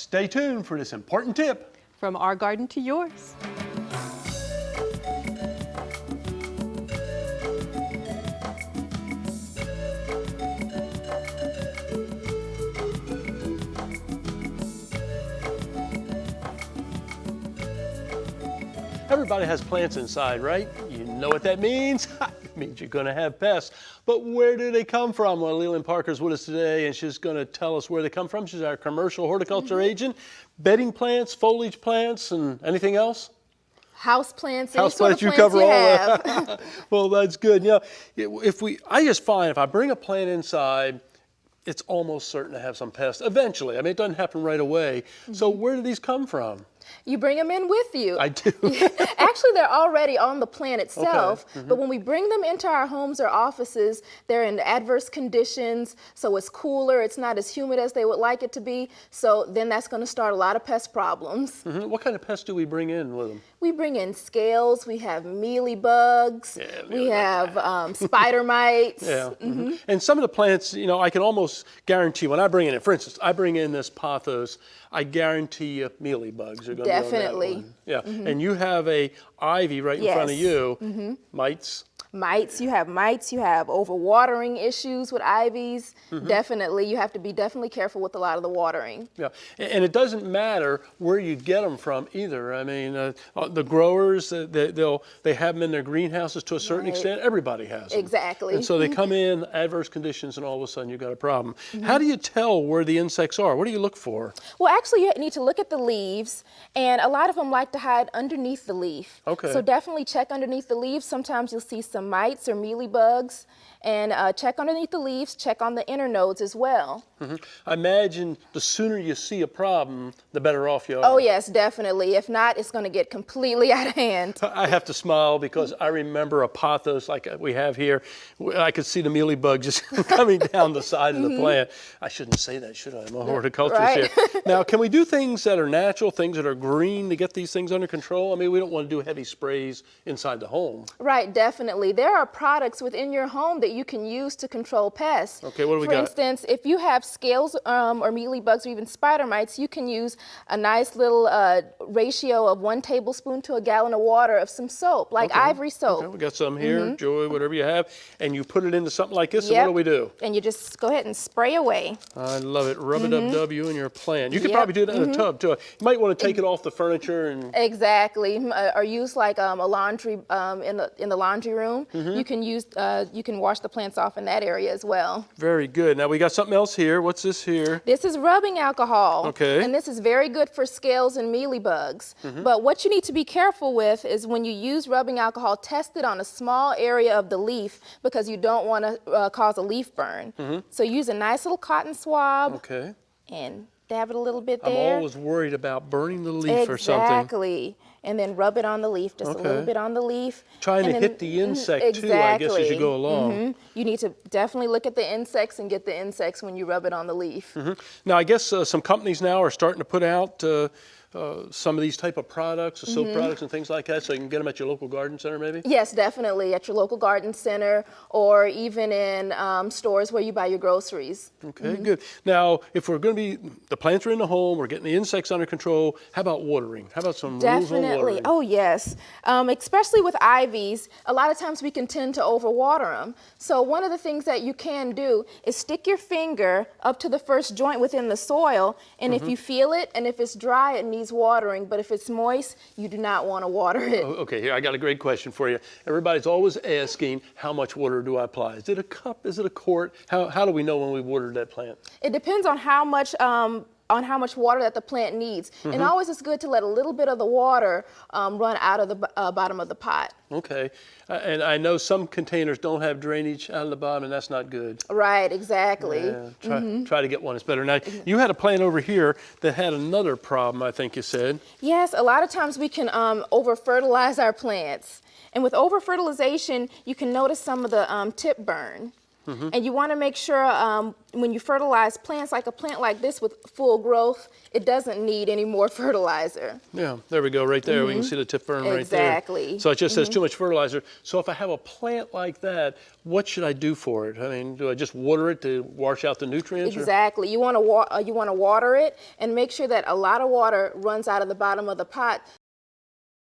Stay tuned for this important tip. From our garden to yours. Everybody has plants inside, right? You know what that means? It means you're going to have pests. But where do they come from? Well, Leland Parker's with us today, and she's going to tell us where they come from. She's our commercial horticulture agent. Bedding plants, foliage plants, and anything else? House plants, House plants, you cover all that. Well, that's good. You know, I just find if I bring a plant inside, it's almost certain to have some pests eventually. I mean, it doesn't happen right away. So where do these come from? You bring them in with you. I do. Actually, they're already on the plant itself, Okay. but when we bring them into our homes or offices, they're in adverse conditions, so it's cooler, it's not as humid as they would like it to be, so then that's going to start a lot of pest problems. What kind of pests do we bring in with them? We bring in scales, we have mealybugs, we have spider mites. Yeah. And some of the plants, you know, I can almost guarantee when I bring in, for instance, I bring in this pothos, I guarantee you mealybugs are going to be on that one. Yeah. And you have a ivy right in front of you. Mites. Mites, you have overwatering issues with ivies. Definitely, you have to be definitely careful with a lot of the watering. Yeah, and it doesn't matter where you get them from either. I mean, the growers, they have them in their greenhouses to a certain extent. Everybody has them. Exactly. And so they come in adverse conditions, and all of a sudden you've got a problem. How do you tell where the insects are? What do you look for? Well, actually, you need to look at the leaves, and a lot of them like to hide underneath the leaf. Okay. So definitely check underneath the leaves. Sometimes you'll see some mites or mealybugs, and check underneath the leaves, check on the inner nodes as well. I imagine the sooner you see a problem, the better off you are. Oh yes, definitely. If not, it's going to get completely out of hand. I have to smile because I remember a pothos like we have here. I could see the mealybug just coming down the side of the plant. I shouldn't say that, should I? I'm a horticulturist here. Now, can we do things that are natural, things that are green to get these things under control? I mean, we don't want to do heavy sprays inside the home. Right, definitely. There are products within your home that you can use to control pests. Okay, what do we got? For instance, if you have scales or mealybugs or even spider mites, you can use a nice little ratio of 1 tablespoon to a gallon of water of some soap, like ivory soap. Okay, we got some here, Joy, whatever you have, and you put it into something like this, and what do we do? And you just go ahead and spray away. I love it. Rub-a-dub-dub you and your plant. You could probably do that in a tub, too. You might want to take it off the furniture and... Exactly. Or use like a laundry in the laundry room. You can wash the plants off in that area as well. Very good. Now we got something else here. What's this here? This is rubbing alcohol. Okay. And this is very good for scales and mealybugs. But what you need to be careful with is when you use rubbing alcohol, test it on a small area of the leaf because you don't want to cause a leaf burn. So use a nice little cotton swab. Okay. And dab it a little bit there. I'm always worried about burning the leaf or something. Exactly. And then rub it on the leaf, just a little bit on the leaf. Trying to hit the insect too, I guess, as you go along. You need to definitely look at the insects and get the insects when you rub it on the leaf. Now, I guess some companies now are starting to put out some of these type of products, soap products and things like that, so you can get them at your local garden center maybe? Yes, definitely, at your local garden center or even in stores where you buy your groceries. Okay, good. Now, if we're going to be, the plants are in the home, we're getting the insects under control, how about watering? How about some rules on watering? Oh, yes. Especially with ivies, a lot of times we can tend to overwater them. So one of the things that you can do is stick your finger up to the first joint within the soil, and if you feel it and if it's dry, it needs watering, but if it's moist, you do not want to water it. Okay, here, I got a great question for you. Everybody's always asking, how much water do I apply? Is it a cup? Is it a quart? How do we know when we watered that plant? It depends on how much water that the plant needs. And always it's good to let a little bit of the water run out of the bottom of the pot. Okay, and I know some containers don't have drainage out of the bottom, and that's not good. Right, exactly. Yeah, try to get one that's better. Now, you had a plant over here that had another problem, I think you said. Yes, a lot of times we can over-fertilize our plants. And with over-fertilization, you can notice some of the tip burn. And you want to make sure when you fertilize plants, like a plant like this with full growth, it doesn't need any more fertilizer. Yeah, there we go, right there. We can see the tip burn right there. Exactly. So it just says too much fertilizer. So if I have a plant like that, what should I do for it? I mean, do I just water it to wash out the nutrients? Exactly. You want to water it and make sure that a lot of water runs out of the bottom of the pot